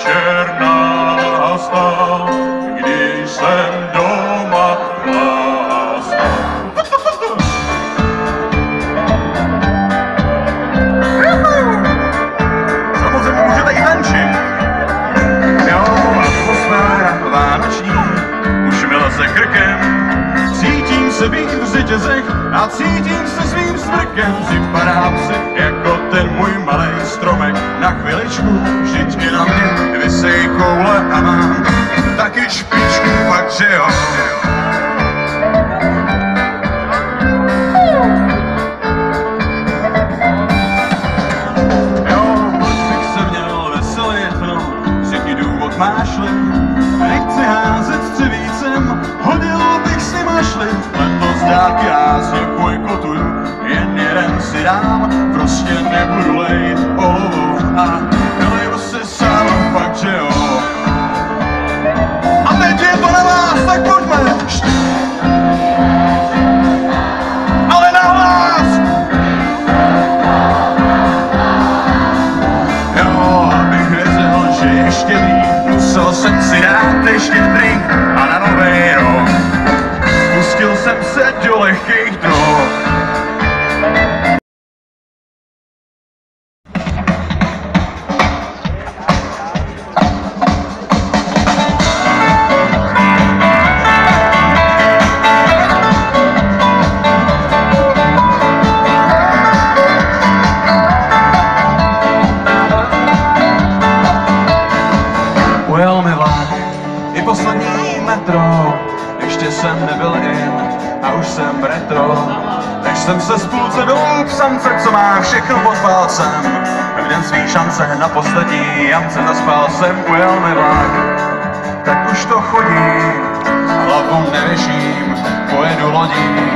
večer nastal, když jsem doma chlástal. Samozřejmě můžete i tančit. Jo, atmosféra vánoční už mila se krkem. Cítím se být v řetězech a cítím se svým smrkem. Připadám si jako ten můj malej stromek. Na chviličku vždyť i na mě vysej koule a mám taky špičku, fakt že jo. Jo, proč bych se měl veselit, no, řekni důvod máš-li. Nechci házet střevícem, hodil bych si mašli. Letos dálky rázně bojkotuju, jen jeden si dám, prostě nebudu lejt olovo a naleju si sám, fakt že jo. A teď je to na vás, tak pojďme! Ale nahlas! Jo, abych věřil, že je štědrý, musel jsem si dát ještě drink a na novej rok pustil jsem se do lehkých drog. Ujel mi vlak i poslední metro, ještě jsem nebyl in a už jsem retro. Než jsem se z půlce dolů psance, co má všechno pod palcem, v den svý šance na poslední jamce zaspal jsem. Ujel mi vlak, tak už to chodí, hlavu nevěším, pojedu lodí.